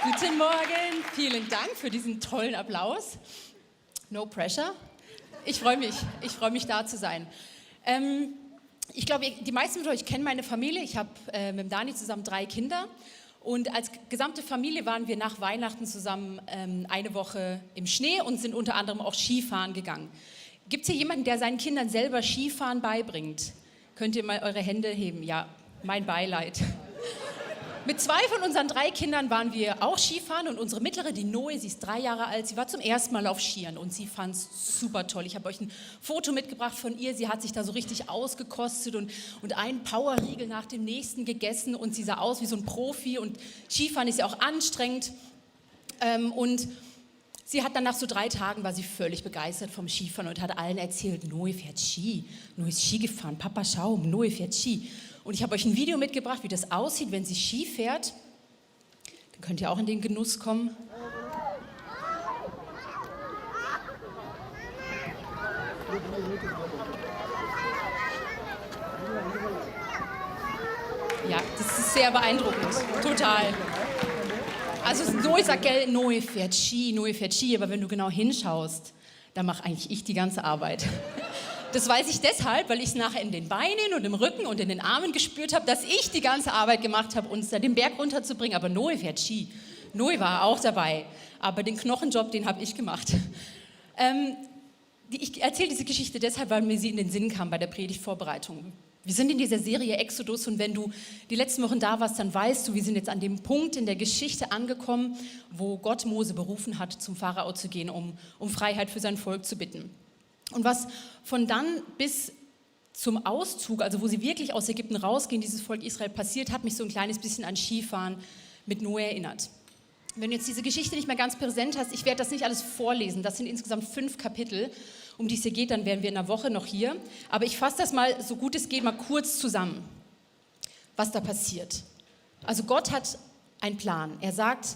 Guten Morgen, vielen Dank für diesen tollen Applaus. No pressure. Ich freue mich da zu sein. Ich glaube, die meisten von euch kennen meine Familie. Ich habe mit Dani zusammen 3 Kinder und als gesamte Familie waren wir nach Weihnachten zusammen eine Woche im Schnee und sind unter anderem auch Skifahren gegangen. Gibt es hier jemanden, der seinen Kindern selber Skifahren beibringt? Könnt ihr mal eure Hände heben? Ja, mein Beileid. Mit 2 von unseren 3 Kindern waren wir auch Skifahren und unsere mittlere, die Noe, sie ist 3 Jahre alt, sie war zum ersten Mal auf Skiern und sie fand es super toll. Ich habe euch ein Foto mitgebracht von ihr, sie hat sich da so richtig ausgekostet und einen Powerriegel nach dem nächsten gegessen und sie sah aus wie so ein Profi und Skifahren ist ja auch anstrengend und sie hat dann nach so 3 Tagen, war sie völlig begeistert vom Skifahren und hat allen erzählt, Noe fährt Ski, Noe ist Ski gefahren, Papa schau, Noe fährt Ski. Und ich habe euch ein Video mitgebracht, wie das aussieht, wenn sie Ski fährt. Dann könnt ihr auch in den Genuss kommen. Ja, das ist sehr beeindruckend, total. Also Noe sagt, gell, Noe fährt Ski, aber wenn du genau hinschaust, dann mache eigentlich ich die ganze Arbeit. Das weiß ich deshalb, weil ich es nachher in den Beinen und im Rücken und in den Armen gespürt habe, dass ich die ganze Arbeit gemacht habe, uns da den Berg runterzubringen. Aber Noe fährt Ski. Noe war auch dabei. Aber den Knochenjob, den habe ich gemacht. Ich erzähle diese Geschichte deshalb, weil mir sie in den Sinn kam bei der Predigtvorbereitung. Wir sind in dieser Serie Exodus und wenn du die letzten Wochen da warst, dann weißt du, wir sind jetzt an dem Punkt in der Geschichte angekommen, wo Gott Mose berufen hat, zum Pharao zu gehen, um Freiheit für sein Volk zu bitten. Und was von dann bis zum Auszug, also wo sie wirklich aus Ägypten rausgehen, dieses Volk Israel passiert, hat mich so ein kleines bisschen an Skifahren mit Noe erinnert. Wenn du jetzt diese Geschichte nicht mehr ganz präsent hast, ich werde das nicht alles vorlesen, das sind insgesamt 5 Kapitel, um die es hier geht, dann wären wir in einer Woche noch hier. Aber ich fasse das mal, so gut es geht, mal kurz zusammen, was da passiert. Also Gott hat einen Plan. Er sagt,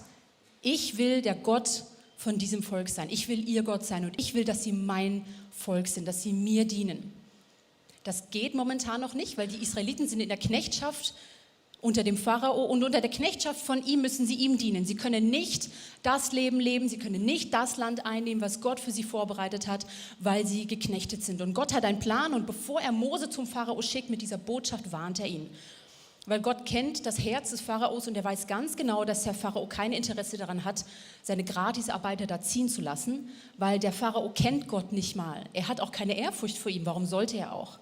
ich will der Gott von diesem Volk sein. Ich will ihr Gott sein und ich will, dass sie mein Volk sind, dass sie mir dienen. Das geht momentan noch nicht, weil die Israeliten sind in der Knechtschaft unter dem Pharao und unter der Knechtschaft von ihm müssen sie ihm dienen. Sie können nicht das Leben leben, sie können nicht das Land einnehmen, was Gott für sie vorbereitet hat, weil sie geknechtet sind. Und Gott hat einen Plan und bevor er Mose zum Pharao schickt mit dieser Botschaft, warnt er ihn. Weil Gott kennt das Herz des Pharaos und er weiß ganz genau, dass der Pharao kein Interesse daran hat, seine Gratisarbeiter da ziehen zu lassen, weil der Pharao kennt Gott nicht mal. Er hat auch keine Ehrfurcht vor ihm. Warum sollte er auch?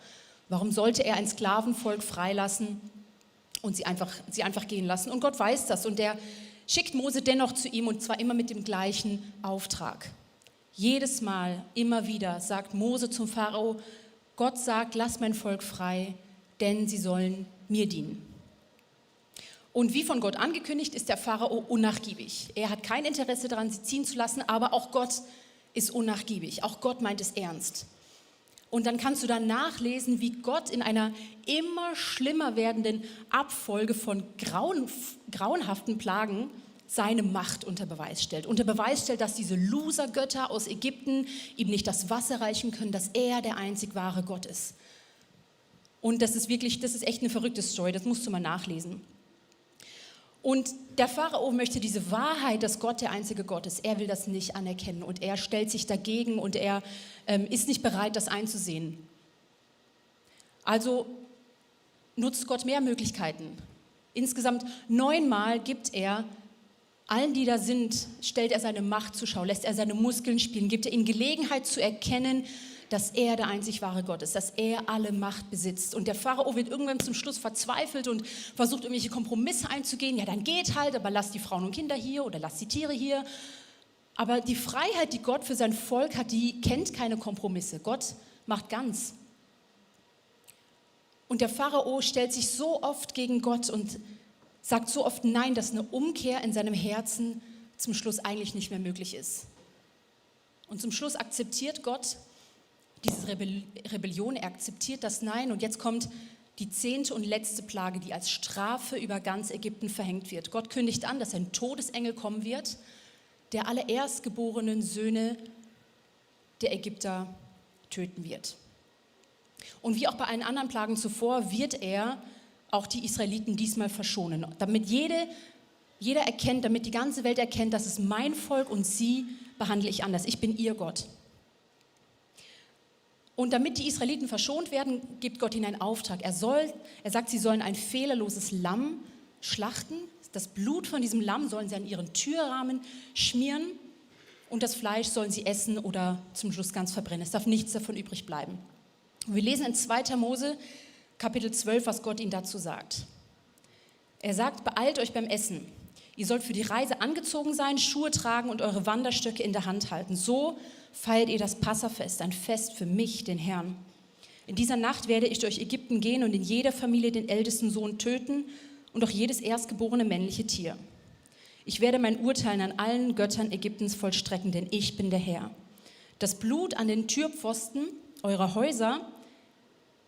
Warum sollte er ein Sklavenvolk freilassen und sie einfach gehen lassen? Und Gott weiß das und er schickt Mose dennoch zu ihm und zwar immer mit dem gleichen Auftrag. Jedes Mal, immer wieder sagt Mose zum Pharao, Gott sagt, lass mein Volk frei, denn sie sollen mir dienen. Und wie von Gott angekündigt, ist der Pharao unnachgiebig. Er hat kein Interesse daran, sie ziehen zu lassen, aber auch Gott ist unnachgiebig. Auch Gott meint es ernst. Und dann kannst du dann nachlesen, wie Gott in einer immer schlimmer werdenden Abfolge von grauenhaften Plagen seine Macht unter Beweis stellt. Unter Beweis stellt, dass diese Loser-Götter aus Ägypten ihm nicht das Wasser reichen können, dass er der einzig wahre Gott ist. Und das ist echt eine verrückte Story, das musst du mal nachlesen. Und der Pharao möchte diese Wahrheit, dass Gott der einzige Gott ist, er will das nicht anerkennen und er stellt sich dagegen und er ist nicht bereit, das einzusehen. Also nutzt Gott mehr Möglichkeiten. Insgesamt 9 Mal gibt er allen, die da sind, stellt er seine Macht zur Schau, lässt er seine Muskeln spielen, gibt er ihnen Gelegenheit zu erkennen, dass er der einzig wahre Gott ist, dass er alle Macht besitzt. Und der Pharao wird irgendwann zum Schluss verzweifelt und versucht, irgendwelche Kompromisse einzugehen. Ja, dann geht halt, aber lass die Frauen und Kinder hier oder lass die Tiere hier. Aber die Freiheit, die Gott für sein Volk hat, die kennt keine Kompromisse. Gott macht ganz. Und der Pharao stellt sich so oft gegen Gott und sagt so oft Nein, dass eine Umkehr in seinem Herzen zum Schluss eigentlich nicht mehr möglich ist. Und zum Schluss akzeptiert Gott diese Rebellion, er akzeptiert das Nein und jetzt kommt die 10. und letzte Plage, die als Strafe über ganz Ägypten verhängt wird. Gott kündigt an, dass ein Todesengel kommen wird, der alle erstgeborenen Söhne der Ägypter töten wird. Und wie auch bei allen anderen Plagen zuvor wird er auch die Israeliten diesmal verschonen, damit jede jeder erkennt, damit die ganze Welt erkennt, das ist mein Volk und sie behandle ich anders. Ich bin ihr Gott. Und damit die Israeliten verschont werden, gibt Gott ihnen einen Auftrag. Er sagt, sie sollen ein fehlerloses Lamm schlachten. Das Blut von diesem Lamm sollen sie an ihren Türrahmen schmieren und das Fleisch sollen sie essen oder zum Schluss ganz verbrennen. Es darf nichts davon übrig bleiben. Und wir lesen in 2. Mose, Kapitel 12, was Gott ihnen dazu sagt. Er sagt, beeilt euch beim Essen. Ihr sollt für die Reise angezogen sein, Schuhe tragen und eure Wanderstöcke in der Hand halten. So feiert ihr das Passafest, ein Fest für mich, den Herrn. In dieser Nacht werde ich durch Ägypten gehen und in jeder Familie den ältesten Sohn töten und auch jedes erstgeborene männliche Tier. Ich werde mein Urteil an allen Göttern Ägyptens vollstrecken, denn ich bin der Herr. Das Blut an den Türpfosten eurer Häuser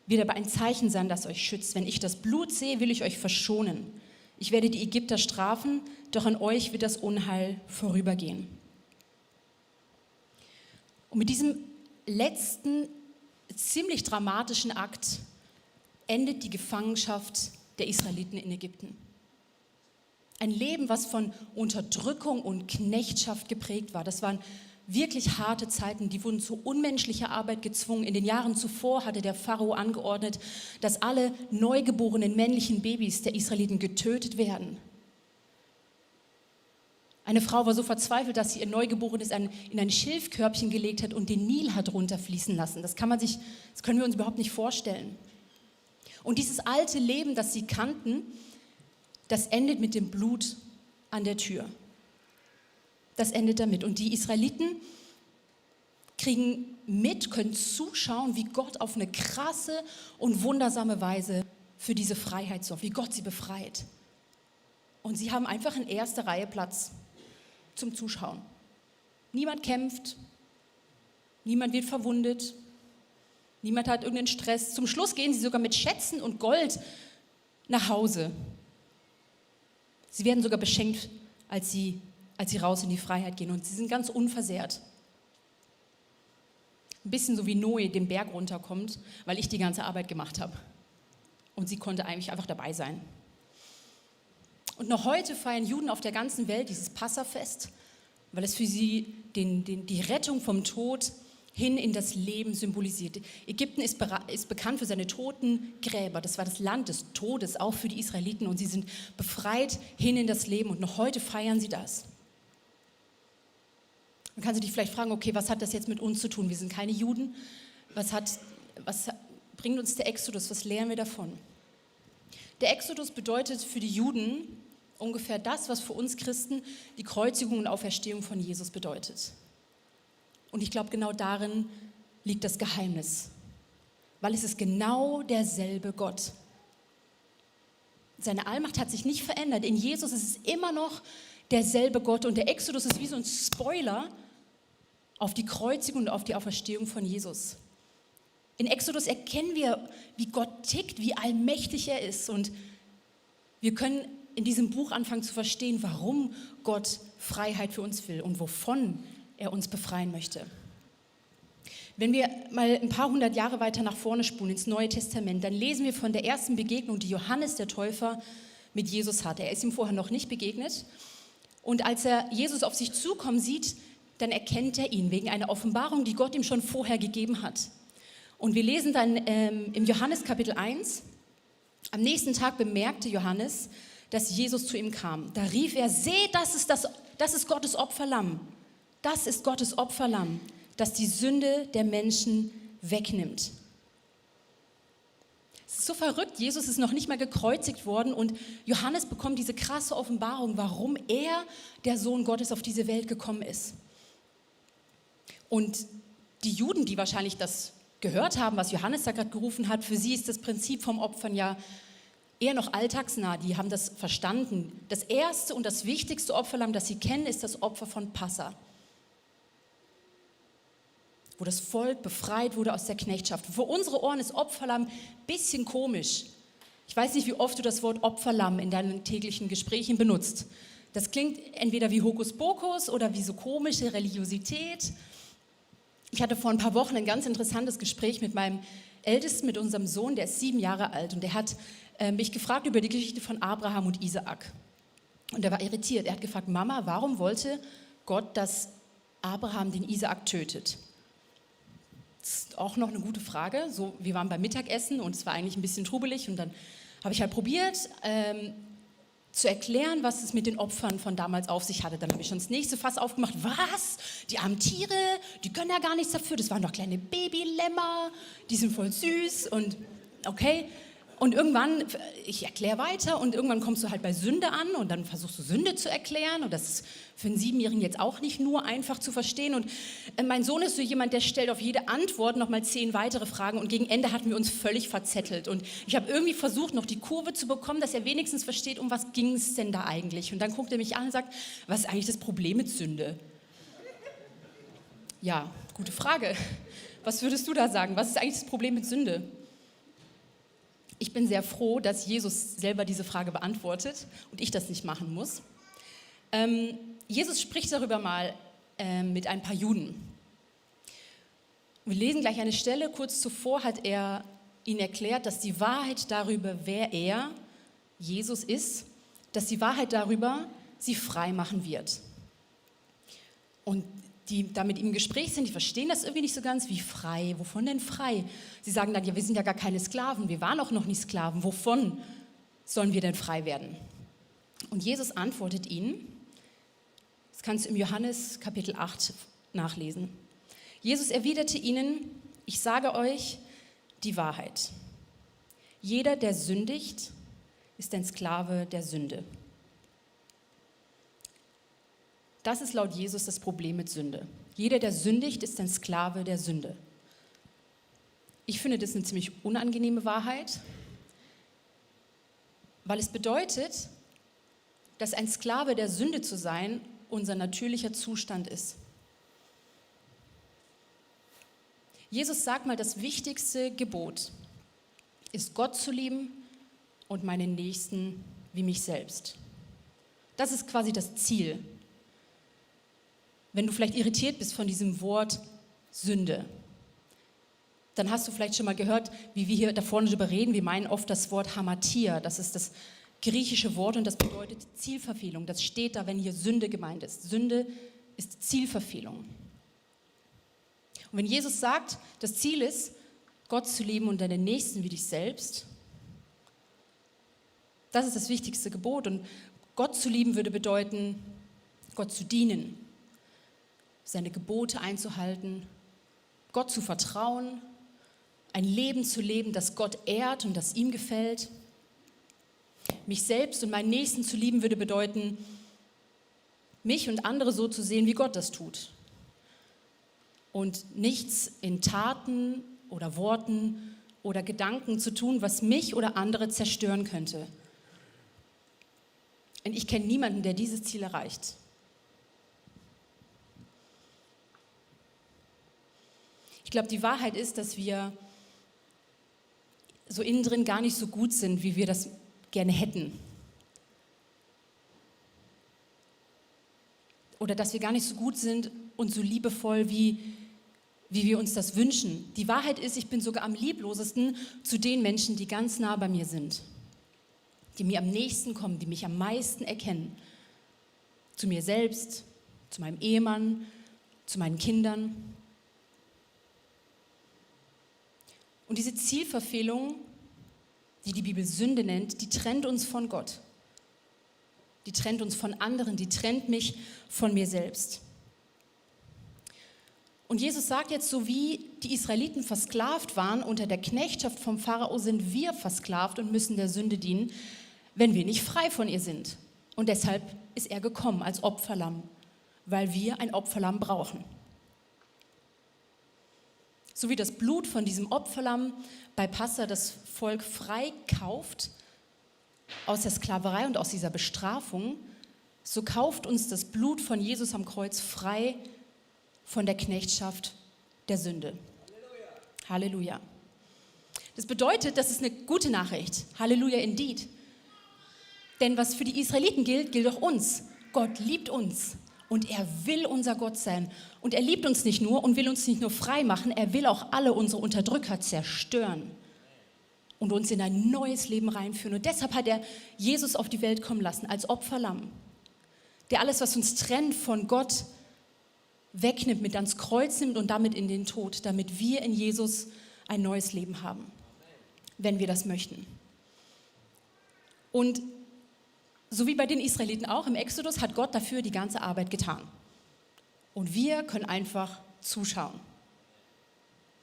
wird aber ein Zeichen sein, das euch schützt. Wenn ich das Blut sehe, will ich euch verschonen. Ich werde die Ägypter strafen, doch an euch wird das Unheil vorübergehen. Und mit diesem letzten, ziemlich dramatischen Akt endet die Gefangenschaft der Israeliten in Ägypten. Ein Leben, was von Unterdrückung und Knechtschaft geprägt war. Das waren wirklich harte Zeiten, die wurden zu unmenschlicher Arbeit gezwungen. In den Jahren zuvor hatte der Pharao angeordnet, dass alle neugeborenen männlichen Babys der Israeliten getötet werden. Eine Frau war so verzweifelt, dass sie ihr Neugeborenes in ein Schilfkörbchen gelegt hat und den Nil hat runterfließen lassen. Das können wir uns überhaupt nicht vorstellen. Und dieses alte Leben, das sie kannten, das endet mit dem Blut an der Tür. Das endet damit. Und die Israeliten können zuschauen, wie Gott auf eine krasse und wundersame Weise für diese Freiheit sorgt, wie Gott sie befreit. Und sie haben einfach in erster Reihe Platz zum Zuschauen. Niemand kämpft, niemand wird verwundet, niemand hat irgendeinen Stress. Zum Schluss gehen sie sogar mit Schätzen und Gold nach Hause. Sie werden sogar beschenkt, als sie raus in die Freiheit gehen und sie sind ganz unversehrt. Ein bisschen so wie Noe den Berg runterkommt, weil ich die ganze Arbeit gemacht habe. Und sie konnte eigentlich einfach dabei sein. Und noch heute feiern Juden auf der ganzen Welt dieses Passafest, weil es für sie die Rettung vom Tod hin in das Leben symbolisiert. Ägypten ist bekannt für seine toten Gräber. Das war das Land des Todes, auch für die Israeliten. Und sie sind befreit hin in das Leben. Und noch heute feiern sie das. Man kann sich dich vielleicht fragen, okay, was hat das jetzt mit uns zu tun? Wir sind keine Juden. Was bringt uns der Exodus? Was lernen wir davon? Der Exodus bedeutet für die Juden ungefähr das, was für uns Christen die Kreuzigung und Auferstehung von Jesus bedeutet. Und ich glaube, genau darin liegt das Geheimnis, weil es ist genau derselbe Gott. Seine Allmacht hat sich nicht verändert. In Jesus ist es immer noch derselbe Gott und der Exodus ist wie so ein Spoiler auf die Kreuzigung und auf die Auferstehung von Jesus. In Exodus erkennen wir, wie Gott tickt, wie allmächtig er ist und wir können in diesem Buch anfangen zu verstehen, warum Gott Freiheit für uns will und wovon er uns befreien möchte. Wenn wir mal ein paar hundert Jahre weiter nach vorne spulen ins Neue Testament, dann lesen wir von der ersten Begegnung, die Johannes der Täufer mit Jesus hatte. Er ist ihm vorher noch nicht begegnet. Und als er Jesus auf sich zukommen sieht, dann erkennt er ihn wegen einer Offenbarung, die Gott ihm schon vorher gegeben hat. Und wir lesen dann im Johannes Kapitel 1, am nächsten Tag bemerkte Johannes, dass Jesus zu ihm kam. Da rief er, seht, das ist Gottes Opferlamm. Das ist Gottes Opferlamm, das die Sünde der Menschen wegnimmt. Es ist so verrückt, Jesus ist noch nicht mal gekreuzigt worden und Johannes bekommt diese krasse Offenbarung, warum er, der Sohn Gottes, auf diese Welt gekommen ist. Und die Juden, die wahrscheinlich das gehört haben, was Johannes da gerade gerufen hat, für sie ist das Prinzip vom Opfern ja eher noch alltagsnah, die haben das verstanden. Das erste und das wichtigste Opferlamm, das sie kennen, ist das Opfer von Passa, wo das Volk befreit wurde aus der Knechtschaft. Für unsere Ohren ist Opferlamm ein bisschen komisch. Ich weiß nicht, wie oft du das Wort Opferlamm in deinen täglichen Gesprächen benutzt. Das klingt entweder wie Hokuspokus oder wie so komische Religiosität. Ich hatte vor ein paar Wochen ein ganz interessantes Gespräch mit meinem Ältesten, mit unserem Sohn, der ist 7 Jahre alt und der hat mich gefragt über die Geschichte von Abraham und Isaak. Und er war irritiert. Er hat gefragt, Mama, warum wollte Gott, dass Abraham den Isaak tötet? Das ist auch noch eine gute Frage. So, wir waren beim Mittagessen und es war eigentlich ein bisschen trubelig. Und dann habe ich halt probiert, zu erklären, was es mit den Opfern von damals auf sich hatte. Dann habe ich schon das nächste Fass aufgemacht. Was? Die armen Tiere, die können ja gar nichts dafür. Das waren doch kleine Babylämmer, die sind voll süß und okay. Und irgendwann, ich erkläre weiter und irgendwann kommst du halt bei Sünde an und dann versuchst du Sünde zu erklären und das ist für einen 7-Jährigen jetzt auch nicht nur einfach zu verstehen. Und mein Sohn ist so jemand, der stellt auf jede Antwort nochmal 10 weitere Fragen und gegen Ende hatten wir uns völlig verzettelt. Und ich habe irgendwie versucht, noch die Kurve zu bekommen, dass er wenigstens versteht, um was ging es denn da eigentlich. Und dann guckt er mich an und sagt, was ist eigentlich das Problem mit Sünde? Ja, gute Frage. Was würdest du da sagen? Was ist eigentlich das Problem mit Sünde? Ich bin sehr froh, dass Jesus selber diese Frage beantwortet und ich das nicht machen muss. Jesus spricht darüber mal mit ein paar Juden. Wir lesen gleich eine Stelle. Kurz zuvor hat er ihnen erklärt, dass die Wahrheit darüber, wer er, Jesus ist, dass die Wahrheit darüber sie frei machen wird. Und die da mit ihm im Gespräch sind, die verstehen das irgendwie nicht so ganz, wie frei, wovon denn frei? Sie sagen dann, ja, wir sind ja gar keine Sklaven, wir waren auch noch nicht Sklaven, wovon sollen wir denn frei werden? Und Jesus antwortet ihnen, das kannst du im Johannes Kapitel 8 nachlesen. Jesus erwiderte ihnen, ich sage euch die Wahrheit. Jeder, der sündigt, ist ein Sklave der Sünde. Das ist laut Jesus das Problem mit Sünde. Jeder, der sündigt, ist ein Sklave der Sünde. Ich finde das eine ziemlich unangenehme Wahrheit, weil es bedeutet, dass ein Sklave der Sünde zu sein unser natürlicher Zustand ist. Jesus sagt mal, das wichtigste Gebot ist, Gott zu lieben und meinen Nächsten wie mich selbst. Das ist quasi das Ziel. Wenn du vielleicht irritiert bist von diesem Wort Sünde, dann hast du vielleicht schon mal gehört, wie wir hier da vorne drüber reden. Wir meinen oft das Wort Hamatia. Das ist das griechische Wort und das bedeutet Zielverfehlung. Das steht da, wenn hier Sünde gemeint ist. Sünde ist Zielverfehlung. Und wenn Jesus sagt, das Ziel ist, Gott zu lieben und deinen Nächsten wie dich selbst, das ist das wichtigste Gebot. Und Gott zu lieben würde bedeuten, Gott zu dienen, seine Gebote einzuhalten, Gott zu vertrauen, ein Leben zu leben, das Gott ehrt und das ihm gefällt. Mich selbst und meinen Nächsten zu lieben würde bedeuten, mich und andere so zu sehen, wie Gott das tut. Und nichts in Taten oder Worten oder Gedanken zu tun, was mich oder andere zerstören könnte. Und ich kenne niemanden, der dieses Ziel erreicht. Ich glaube, die Wahrheit ist, dass wir so innen drin gar nicht so gut sind, wie wir das gerne hätten. Oder dass wir gar nicht so gut sind und so liebevoll, wie wir uns das wünschen. Die Wahrheit ist, ich bin sogar am lieblosesten zu den Menschen, die ganz nah bei mir sind, die mir am nächsten kommen, die mich am meisten erkennen. Zu mir selbst, zu meinem Ehemann, zu meinen Kindern. Und diese Zielverfehlung, die die Bibel Sünde nennt, die trennt uns von Gott. Die trennt uns von anderen, die trennt mich von mir selbst. Und Jesus sagt jetzt, so wie die Israeliten versklavt waren unter der Knechtschaft vom Pharao, sind wir versklavt und müssen der Sünde dienen, wenn wir nicht frei von ihr sind. Und deshalb ist er gekommen als Opferlamm, weil wir ein Opferlamm brauchen. So wie das Blut von diesem Opferlamm bei Passa das Volk freikauft aus der Sklaverei und aus dieser Bestrafung, so kauft uns das Blut von Jesus am Kreuz frei von der Knechtschaft der Sünde. Halleluja. Halleluja. Das bedeutet, das ist eine gute Nachricht. Halleluja indeed. Denn was für die Israeliten gilt, gilt auch uns. Gott liebt uns. Und er will unser Gott sein. Und er liebt uns nicht nur und will uns nicht nur frei machen, er will auch alle unsere Unterdrücker zerstören. und uns in ein neues Leben reinführen. Und deshalb hat er Jesus auf die Welt kommen lassen als Opferlamm, der alles, was uns trennt von Gott, wegnimmt, mit ans Kreuz nimmt und damit in den Tod, damit wir in Jesus ein neues Leben haben, wenn wir das möchten. Und so wie bei den Israeliten auch im Exodus hat Gott dafür die ganze Arbeit getan. Und wir können einfach zuschauen.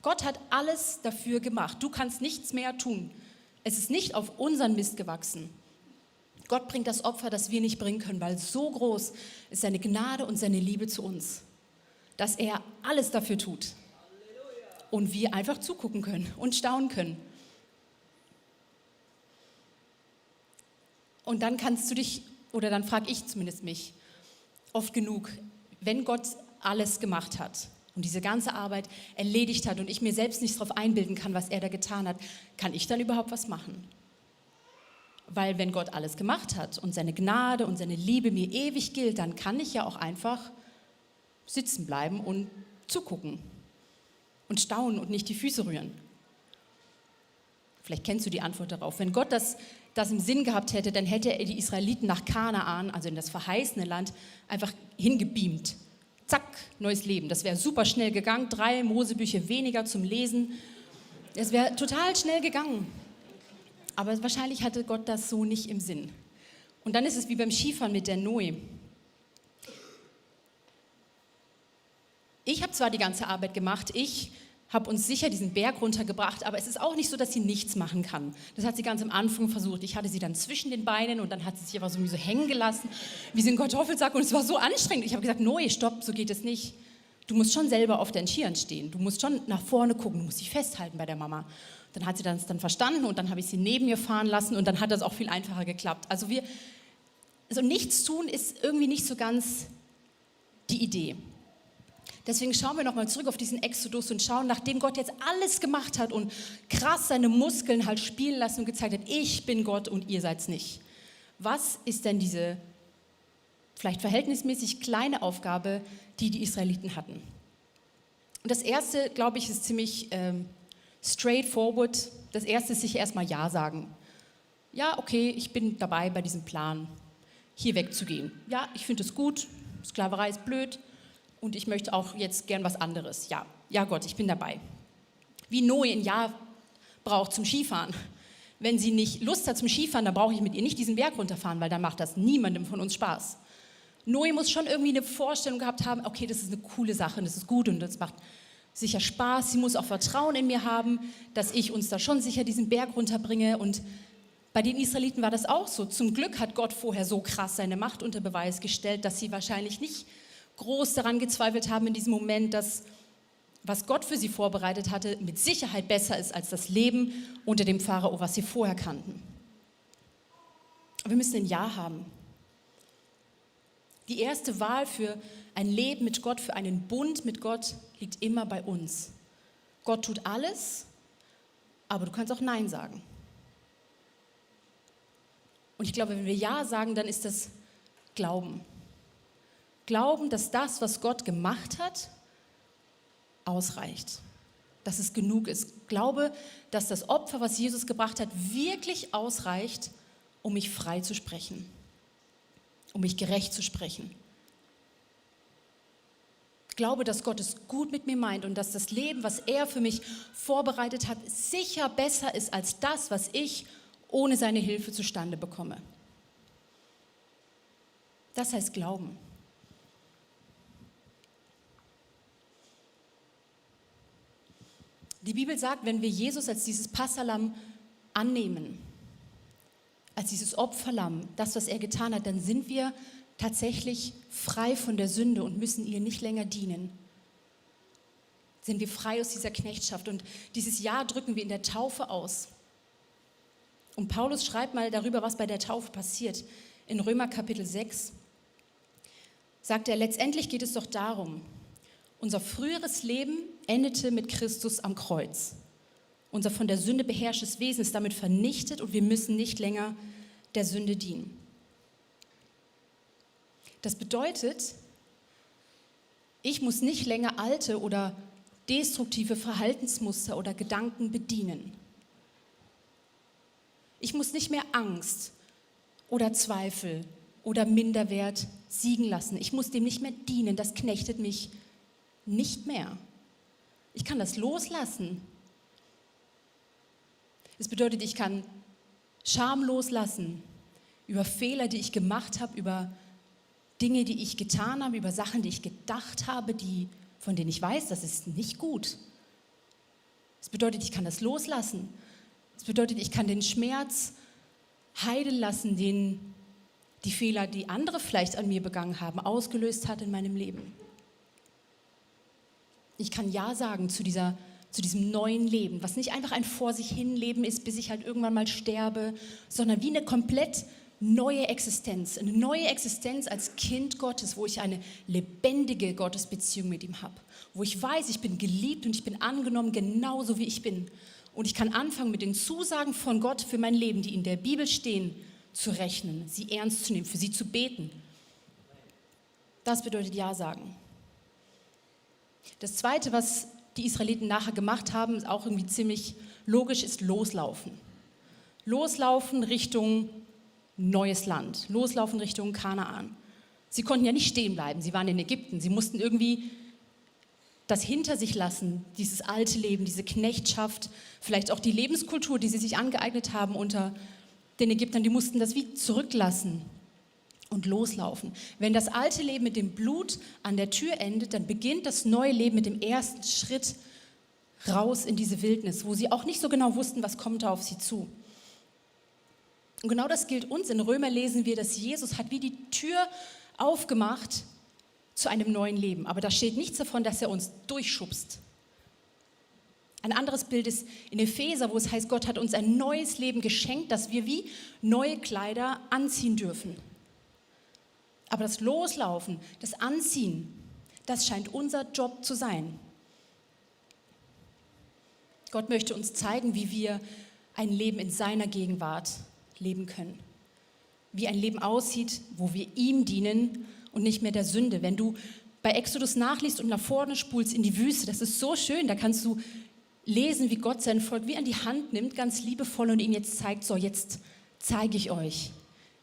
Gott hat alles dafür gemacht. Du kannst nichts mehr tun. Es ist nicht auf unseren Mist gewachsen. Gott bringt das Opfer, das wir nicht bringen können, weil so groß ist seine Gnade und seine Liebe zu uns, dass er alles dafür tut. Und wir einfach zugucken können und staunen können. Und dann kannst du dich, oder dann frage ich zumindest mich, oft genug, wenn Gott alles gemacht hat und diese ganze Arbeit erledigt hat und ich mir selbst nicht darauf einbilden kann, was er da getan hat, kann ich dann überhaupt was machen? Weil wenn Gott alles gemacht hat und seine Gnade und seine Liebe mir ewig gilt, dann kann ich ja auch einfach sitzen bleiben und zugucken und staunen und nicht die Füße rühren. Vielleicht kennst du die Antwort darauf. Wenn Gott das im Sinn gehabt hätte, dann hätte er die Israeliten nach Kanaan, also in das verheißene Land, einfach hingebeamt. Zack, neues Leben. Das wäre super schnell gegangen. 3 Mosebücher weniger zum Lesen. Es wäre total schnell gegangen. Aber wahrscheinlich hatte Gott das so nicht im Sinn. Und dann ist es wie beim Skifahren mit der Noe. Ich habe zwar die ganze Arbeit gemacht, ich habe uns sicher diesen Berg runtergebracht, aber es ist auch nicht so, dass sie nichts machen kann. Das hat sie ganz am Anfang versucht. Ich hatte sie dann zwischen den Beinen und dann hat sie sich aber so hängen gelassen, wie so ein Kartoffelsack, und es war so anstrengend. Ich habe gesagt, Noe, stopp, so geht es nicht. Du musst schon selber auf deinen Skiern stehen. Du musst schon nach vorne gucken, du musst dich festhalten bei der Mama. Dann hat sie das dann verstanden und dann habe ich sie neben mir fahren lassen und dann hat das auch viel einfacher geklappt. Also nichts tun ist irgendwie nicht so ganz die Idee. Deswegen schauen wir nochmal zurück auf diesen Exodus und schauen, nachdem Gott jetzt alles gemacht hat und krass seine Muskeln halt spielen lassen und gezeigt hat, ich bin Gott und ihr seid's nicht. Was ist denn diese vielleicht verhältnismäßig kleine Aufgabe, die die Israeliten hatten? Und das erste, glaube ich, ist ziemlich straightforward. Das erste ist sich erstmal Ja sagen. Ja, okay, ich bin dabei bei diesem Plan, hier wegzugehen. Ja, ich finde es gut, Sklaverei ist blöd. Und ich möchte auch jetzt gern was anderes. Ja Gott, ich bin dabei. Wie Noe ein Jahr braucht zum Skifahren. Wenn sie nicht Lust hat zum Skifahren, dann brauche ich mit ihr nicht diesen Berg runterfahren, weil dann macht das niemandem von uns Spaß. Noe muss schon irgendwie eine Vorstellung gehabt haben, okay, das ist eine coole Sache und das ist gut und das macht sicher Spaß. Sie muss auch Vertrauen in mir haben, dass ich uns da schon sicher diesen Berg runterbringe. Und bei den Israeliten war das auch so. Zum Glück hat Gott vorher so krass seine Macht unter Beweis gestellt, dass sie wahrscheinlich nicht groß daran gezweifelt haben in diesem Moment, dass was Gott für sie vorbereitet hatte, mit Sicherheit besser ist als das Leben unter dem Pharao, was sie vorher kannten. Aber wir müssen ein Ja haben. Die erste Wahl für ein Leben mit Gott, für einen Bund mit Gott, liegt immer bei uns. Gott tut alles, aber du kannst auch Nein sagen. Und ich glaube, wenn wir Ja sagen, dann ist das Glauben. Glauben, dass das, was Gott gemacht hat, ausreicht. Dass es genug ist. Glaube, dass das Opfer, was Jesus gebracht hat, wirklich ausreicht, um mich frei zu sprechen. Um mich gerecht zu sprechen. Glaube, dass Gott es gut mit mir meint und dass das Leben, was er für mich vorbereitet hat, sicher besser ist als das, was ich ohne seine Hilfe zustande bekomme. Das heißt Glauben. Die Bibel sagt, wenn wir Jesus als dieses Passahlamm annehmen, als dieses Opferlamm, das, was er getan hat, dann sind wir tatsächlich frei von der Sünde und müssen ihr nicht länger dienen. Sind wir frei aus dieser Knechtschaft. Und dieses Ja drücken wir in der Taufe aus. Und Paulus schreibt mal darüber, was bei der Taufe passiert. In Römer Kapitel 6 sagt er, letztendlich geht es doch darum, unser früheres Leben endete mit Christus am Kreuz. Unser von der Sünde beherrschtes Wesen ist damit vernichtet und wir müssen nicht länger der Sünde dienen. Das bedeutet, ich muss nicht länger alte oder destruktive Verhaltensmuster oder Gedanken bedienen. Ich muss nicht mehr Angst oder Zweifel oder Minderwert siegen lassen. Ich muss dem nicht mehr dienen. Das knechtet mich nicht mehr. Ich kann das loslassen. Es bedeutet, ich kann Scham loslassen über Fehler, die ich gemacht habe, über Dinge, die ich getan habe, über Sachen, die ich gedacht habe, von denen ich weiß, das ist nicht gut. Es bedeutet, ich kann das loslassen. Es bedeutet, ich kann den Schmerz heilen lassen, den die Fehler, die andere vielleicht an mir begangen haben, ausgelöst hat in meinem Leben. Ich kann Ja sagen zu diesem neuen Leben, was nicht einfach ein vor sich hin Leben ist, bis ich halt irgendwann mal sterbe, sondern wie eine komplett neue Existenz als Kind Gottes, wo ich eine lebendige Gottesbeziehung mit ihm habe, wo ich weiß, ich bin geliebt und ich bin angenommen, genauso wie ich bin. Und ich kann anfangen, mit den Zusagen von Gott für mein Leben, die in der Bibel stehen, zu rechnen, sie ernst zu nehmen, für sie zu beten. Das bedeutet Ja sagen. Das Zweite, was die Israeliten nachher gemacht haben, ist auch irgendwie ziemlich logisch, ist loslaufen. Loslaufen Richtung neues Land, loslaufen Richtung Kanaan. Sie konnten ja nicht stehen bleiben, sie waren in Ägypten, sie mussten irgendwie das hinter sich lassen, dieses alte Leben, diese Knechtschaft, vielleicht auch die Lebenskultur, die sie sich angeeignet haben unter den Ägyptern, die mussten das wie zurücklassen und loslaufen. Wenn das alte Leben mit dem Blut an der Tür endet, dann beginnt das neue Leben mit dem ersten Schritt raus in diese Wildnis, wo sie auch nicht so genau wussten, was kommt da auf sie zu. Und genau das gilt uns. In Römer lesen wir, dass Jesus hat wie die Tür aufgemacht zu einem neuen Leben. Aber da steht nichts davon, dass er uns durchschubst. Ein anderes Bild ist in Epheser, wo es heißt, Gott hat uns ein neues Leben geschenkt, dass wir wie neue Kleider anziehen dürfen. Aber das Loslaufen, das Anziehen, das scheint unser Job zu sein. Gott möchte uns zeigen, wie wir ein Leben in seiner Gegenwart leben können. Wie ein Leben aussieht, wo wir ihm dienen und nicht mehr der Sünde. Wenn du bei Exodus nachliest und nach vorne spulst in die Wüste, das ist so schön, da kannst du lesen, wie Gott sein Volk wie an die Hand nimmt, ganz liebevoll und ihnen jetzt zeigt, so jetzt zeige ich euch,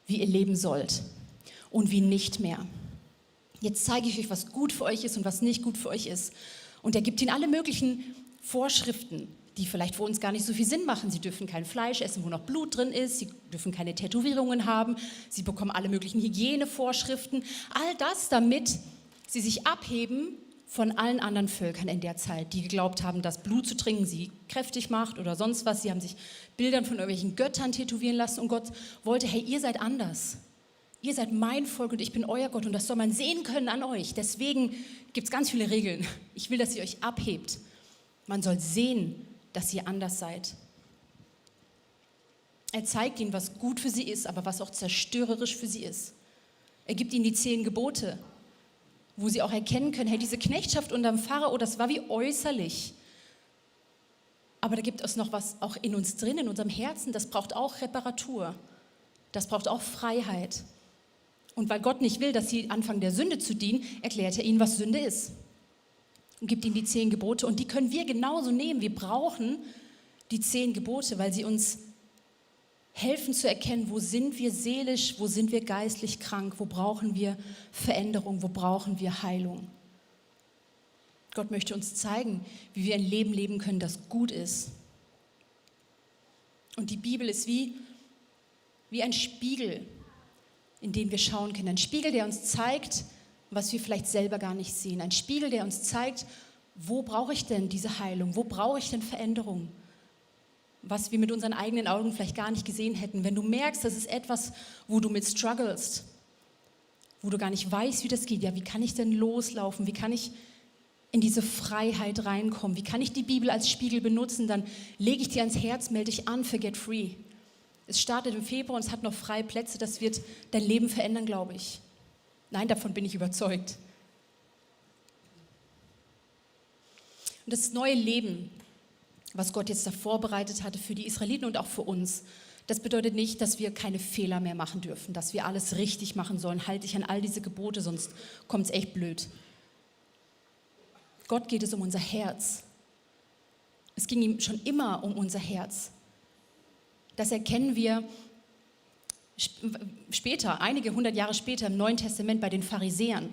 wie ihr leben sollt und wie nicht mehr. Jetzt zeige ich euch, was gut für euch ist und was nicht gut für euch ist. Und er gibt ihnen alle möglichen Vorschriften, die vielleicht für uns gar nicht so viel Sinn machen. Sie dürfen kein Fleisch essen, wo noch Blut drin ist. Sie dürfen keine Tätowierungen haben. Sie bekommen alle möglichen Hygienevorschriften. All das, damit sie sich abheben von allen anderen Völkern in der Zeit, die geglaubt haben, dass Blut zu trinken sie kräftig macht oder sonst was. Sie haben sich Bildern von irgendwelchen Göttern tätowieren lassen und Gott wollte, hey, ihr seid anders. Ihr seid mein Volk und ich bin euer Gott und das soll man sehen können an euch. Deswegen gibt es ganz viele Regeln. Ich will, dass ihr euch abhebt. Man soll sehen, dass ihr anders seid. Er zeigt ihnen, was gut für sie ist, aber was auch zerstörerisch für sie ist. Er gibt ihnen die 10 Gebote, wo sie auch erkennen können, hey, diese Knechtschaft unterm Pharao, das war wie äußerlich. Aber da gibt es noch was auch in uns drin, in unserem Herzen, das braucht auch Reparatur. Das braucht auch Freiheit. Und weil Gott nicht will, dass sie anfangen, der Sünde zu dienen, erklärt er ihnen, was Sünde ist. Und gibt ihnen die 10 Gebote. Und die können wir genauso nehmen. Wir brauchen die 10 Gebote, weil sie uns helfen zu erkennen, wo sind wir seelisch, wo sind wir geistlich krank, wo brauchen wir Veränderung, wo brauchen wir Heilung. Gott möchte uns zeigen, wie wir ein Leben leben können, das gut ist. Und die Bibel ist wie ein Spiegel, in den wir schauen können. Ein Spiegel, der uns zeigt, was wir vielleicht selber gar nicht sehen. Ein Spiegel, der uns zeigt, wo brauche ich denn diese Heilung? Wo brauche ich denn Veränderung? Was wir mit unseren eigenen Augen vielleicht gar nicht gesehen hätten. Wenn du merkst, das ist etwas, wo du mit strugglest, wo du gar nicht weißt, wie das geht. Ja, wie kann ich denn loslaufen? Wie kann ich in diese Freiheit reinkommen? Wie kann ich die Bibel als Spiegel benutzen? Dann lege ich dir ans Herz, melde dich an für Get Free. Es startet im Februar und es hat noch freie Plätze. Das wird dein Leben verändern, glaube ich. Nein, davon bin ich überzeugt. Und das neue Leben, was Gott jetzt da vorbereitet hatte für die Israeliten und auch für uns, das bedeutet nicht, dass wir keine Fehler mehr machen dürfen, dass wir alles richtig machen sollen. Halte dich an all diese Gebote, sonst kommt es echt blöd. Gott geht es um unser Herz. Es ging ihm schon immer um unser Herz. Das erkennen wir später, einige hundert Jahre später im Neuen Testament bei den Pharisäern.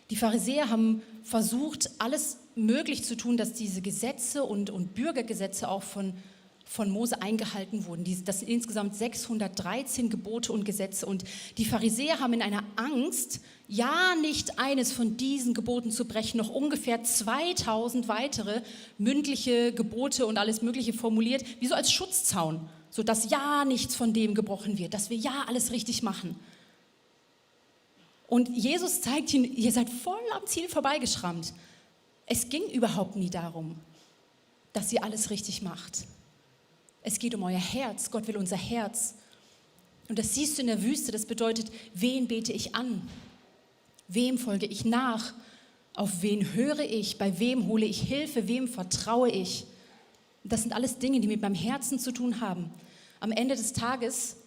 Die Pharisäer haben versucht, alles möglich zu tun, dass diese Gesetze und Bürgergesetze auch von Mose eingehalten wurden. Das sind insgesamt 613 Gebote und Gesetze. Und die Pharisäer haben in einer Angst, ja nicht eines von diesen Geboten zu brechen, noch ungefähr 2000 weitere mündliche Gebote und alles Mögliche formuliert, wie so als Schutzzaun, sodass ja nichts von dem gebrochen wird, dass wir ja alles richtig machen. Und Jesus zeigt ihnen, ihr seid voll am Ziel vorbeigeschrammt. Es ging überhaupt nie darum, dass ihr alles richtig macht. Es geht um euer Herz. Gott will unser Herz. Und das siehst du in der Wüste. Das bedeutet, wen bete ich an? Wem folge ich nach? Auf wen höre ich? Bei wem hole ich Hilfe? Wem vertraue ich? Das sind alles Dinge, die mit meinem Herzen zu tun haben. Am Ende des Tages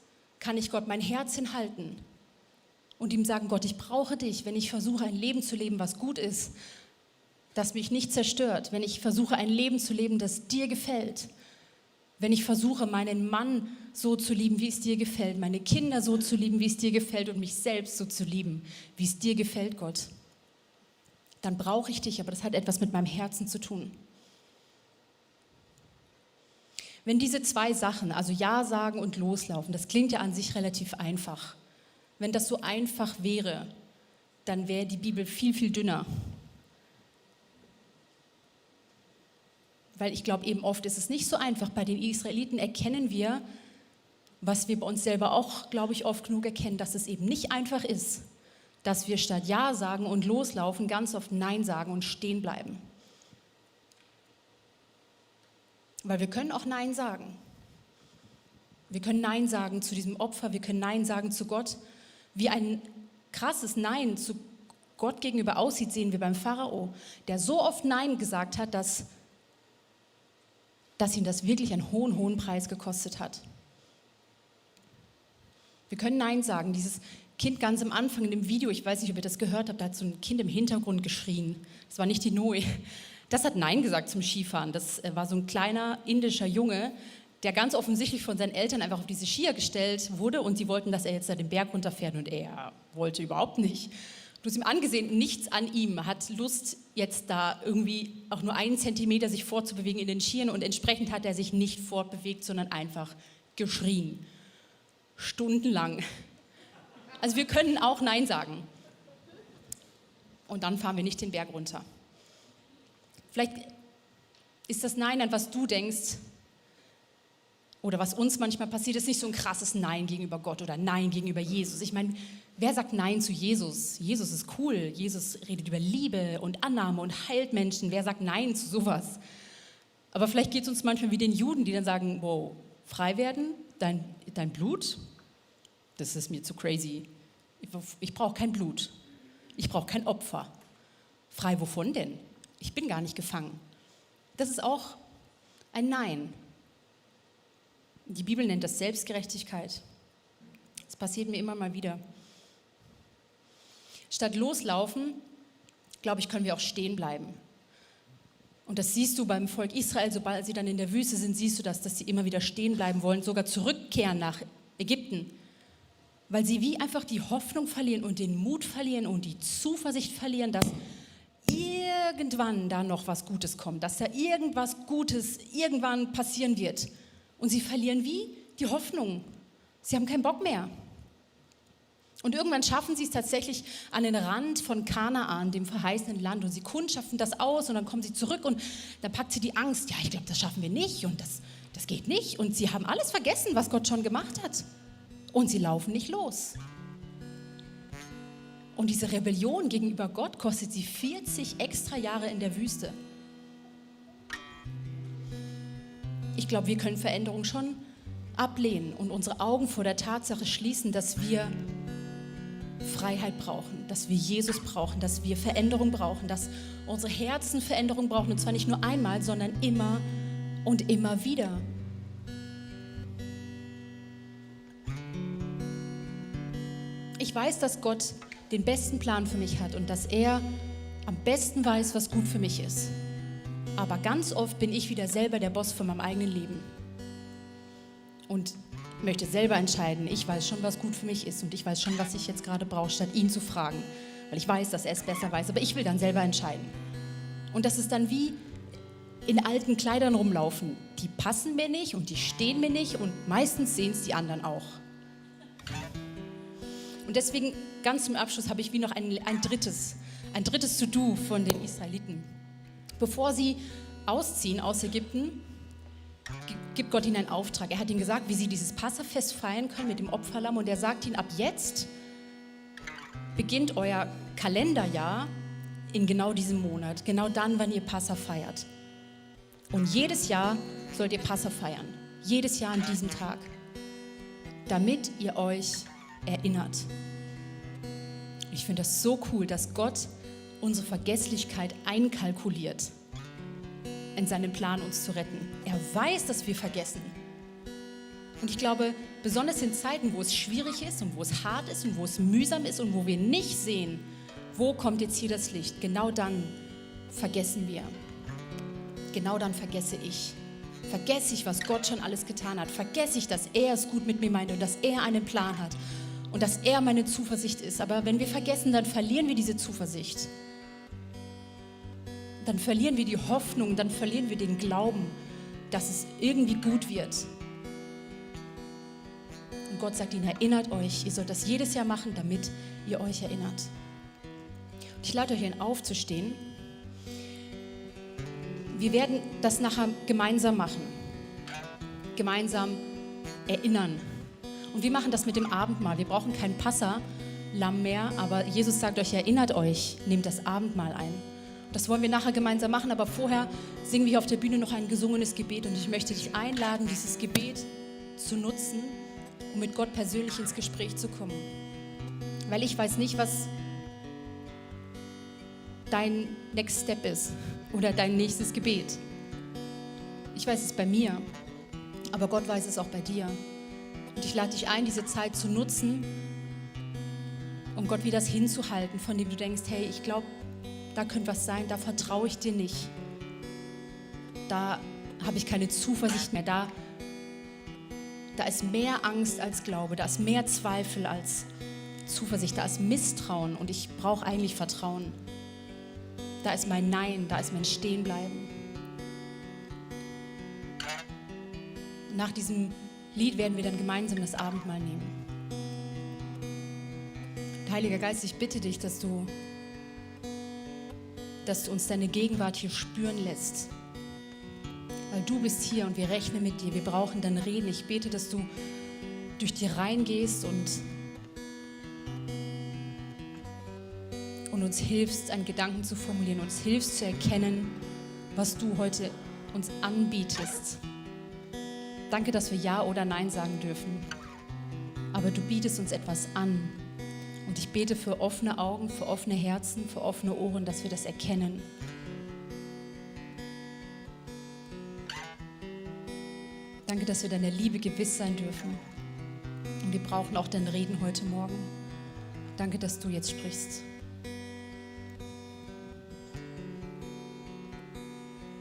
kann ich Gott mein Herz hinhalten und ihm sagen, Gott, ich brauche dich, wenn ich versuche, ein Leben zu leben, was gut ist, das mich nicht zerstört, wenn ich versuche, ein Leben zu leben, das dir gefällt, wenn ich versuche, meinen Mann so zu lieben, wie es dir gefällt, meine Kinder so zu lieben, wie es dir gefällt und mich selbst so zu lieben, wie es dir gefällt, Gott, dann brauche ich dich, aber das hat etwas mit meinem Herzen zu tun. Wenn diese zwei Sachen, also Ja sagen und loslaufen, das klingt ja an sich relativ einfach. Wenn das so einfach wäre, dann wäre die Bibel viel, viel dünner. Weil ich glaube, eben oft ist es nicht so einfach. Bei den Israeliten erkennen wir, was wir bei uns selber auch, glaube ich, oft genug erkennen, dass es eben nicht einfach ist, dass wir statt Ja sagen und loslaufen ganz oft Nein sagen und stehen bleiben. Weil wir können auch Nein sagen. Wir können Nein sagen zu diesem Opfer, wir können Nein sagen zu Gott. Wie ein krasses Nein zu Gott gegenüber aussieht, sehen wir beim Pharao, der so oft Nein gesagt hat, dass ihn das wirklich einen hohen, hohen Preis gekostet hat. Wir können Nein sagen. Dieses Kind ganz am Anfang in dem Video, ich weiß nicht, ob ihr das gehört habt, da hat so ein Kind im Hintergrund geschrien. Das war nicht die Noe. Das hat Nein gesagt zum Skifahren. Das war so ein kleiner indischer Junge, der ganz offensichtlich von seinen Eltern einfach auf diese Skier gestellt wurde und sie wollten, dass er jetzt da den Berg runterfährt und er wollte überhaupt nicht. Du hast ihm angesehen, nichts an ihm hat Lust, jetzt da irgendwie auch nur 1 Zentimeter sich fortzubewegen in den Skiern und entsprechend hat er sich nicht fortbewegt, sondern einfach geschrien. Stundenlang. Also wir können auch Nein sagen. Und dann fahren wir nicht den Berg runter. Vielleicht ist das Nein, an was du denkst, oder was uns manchmal passiert, ist nicht so ein krasses Nein gegenüber Gott oder Nein gegenüber Jesus. Ich meine, wer sagt Nein zu Jesus? Jesus ist cool. Jesus redet über Liebe und Annahme und heilt Menschen. Wer sagt Nein zu sowas? Aber vielleicht geht es uns manchmal wie den Juden, die dann sagen, wow, frei werden, dein Blut, das ist mir zu crazy. Ich brauche kein Blut. Ich brauche kein Opfer. Frei wovon denn? Ich bin gar nicht gefangen. Das ist auch ein Nein. Die Bibel nennt das Selbstgerechtigkeit. Das passiert mir immer mal wieder. Statt loslaufen, glaube ich, können wir auch stehen bleiben. Und das siehst du beim Volk Israel, sobald sie dann in der Wüste sind, siehst du das, dass sie immer wieder stehen bleiben wollen, sogar zurückkehren nach Ägypten. Weil sie wie einfach die Hoffnung verlieren und den Mut verlieren und die Zuversicht verlieren, dass irgendwann da noch was Gutes kommt, dass da irgendwas Gutes irgendwann passieren wird. Und sie verlieren wie die Hoffnung. Sie haben keinen Bock mehr. Und irgendwann schaffen sie es tatsächlich an den Rand von Kanaan, dem verheißenen Land. Und sie kundschaften das aus und dann kommen sie zurück und dann packt sie die Angst. Ja, ich glaube, das schaffen wir nicht und das geht nicht. Und sie haben alles vergessen, was Gott schon gemacht hat. Und sie laufen nicht los. Und diese Rebellion gegenüber Gott kostet sie 40 extra Jahre in der Wüste. Ich glaube, wir können Veränderung schon ablehnen und unsere Augen vor der Tatsache schließen, dass wir Freiheit brauchen, dass wir Jesus brauchen, dass wir Veränderung brauchen, dass unsere Herzen Veränderung brauchen, und zwar nicht nur einmal, sondern immer und immer wieder. Ich weiß, dass Gott den besten Plan für mich hat und dass er am besten weiß, was gut für mich ist. Aber ganz oft bin ich wieder selber der Boss von meinem eigenen Leben. Und möchte selber entscheiden. Ich weiß schon, was gut für mich ist und ich weiß schon, was ich jetzt gerade brauche, statt ihn zu fragen. Weil ich weiß, dass er es besser weiß, aber ich will dann selber entscheiden. Und das ist dann wie in alten Kleidern rumlaufen. Die passen mir nicht und die stehen mir nicht und meistens sehen es die anderen auch. Und deswegen, ganz zum Abschluss, habe ich wie noch ein drittes To-Do von den Israeliten. Bevor sie ausziehen aus Ägypten, gibt Gott ihnen einen Auftrag. Er hat ihnen gesagt, wie sie dieses Passafest feiern können mit dem Opferlamm. Und er sagt ihnen, ab jetzt beginnt euer Kalenderjahr in genau diesem Monat. Genau dann, wann ihr Passa feiert. Und jedes Jahr sollt ihr Passa feiern. Jedes Jahr an diesem Tag. Damit ihr euch erinnert. Ich finde das so cool, dass Gott unsere Vergesslichkeit einkalkuliert in seinen Plan, uns zu retten. Er weiß, dass wir vergessen. Und ich glaube, besonders in Zeiten, wo es schwierig ist und wo es hart ist und wo es mühsam ist und wo wir nicht sehen, wo kommt jetzt hier das Licht, genau dann vergessen wir. Genau dann vergesse ich. Vergesse ich, was Gott schon alles getan hat. Vergesse ich, dass er es gut mit mir meint und dass er einen Plan hat und dass er meine Zuversicht ist. Aber wenn wir vergessen, dann verlieren wir diese Zuversicht. Dann verlieren wir die Hoffnung, dann verlieren wir den Glauben, dass es irgendwie gut wird. Und Gott sagt ihnen, erinnert euch, ihr sollt das jedes Jahr machen, damit ihr euch erinnert. Und ich lade euch ein, aufzustehen. Wir werden das nachher gemeinsam machen. Gemeinsam erinnern. Und wir machen das mit dem Abendmahl. Wir brauchen kein Passa-Lamm mehr, aber Jesus sagt euch, erinnert euch, nehmt das Abendmahl ein. Das wollen wir nachher gemeinsam machen, aber vorher singen wir hier auf der Bühne noch ein gesungenes Gebet und ich möchte dich einladen, dieses Gebet zu nutzen, um mit Gott persönlich ins Gespräch zu kommen. Weil ich weiß nicht, was dein Next Step ist oder dein nächstes Gebet. Ich weiß es bei mir, aber Gott weiß es auch bei dir. Und ich lade dich ein, diese Zeit zu nutzen, um Gott wie das hinzuhalten, von dem du denkst, hey, ich glaube, da könnte was sein, da vertraue ich dir nicht. Da habe ich keine Zuversicht mehr. Da ist mehr Angst als Glaube, da ist mehr Zweifel als Zuversicht, da ist Misstrauen und ich brauche eigentlich Vertrauen. Da ist mein Nein, da ist mein Stehenbleiben. Nach diesem Lied werden wir dann gemeinsam das Abendmahl nehmen. Heiliger Geist, ich bitte dich, dass du uns deine Gegenwart hier spüren lässt. Weil du bist hier und wir rechnen mit dir. Wir brauchen dein Reden. Ich bete, dass du durch die Reihen gehst und uns hilfst, einen Gedanken zu formulieren, uns hilfst zu erkennen, was du heute uns anbietest. Danke, dass wir Ja oder Nein sagen dürfen. Aber du bietest uns etwas an. Und ich bete für offene Augen, für offene Herzen, für offene Ohren, dass wir das erkennen. Danke, dass wir deiner Liebe gewiss sein dürfen. Und wir brauchen auch dein Reden heute Morgen. Danke, dass du jetzt sprichst.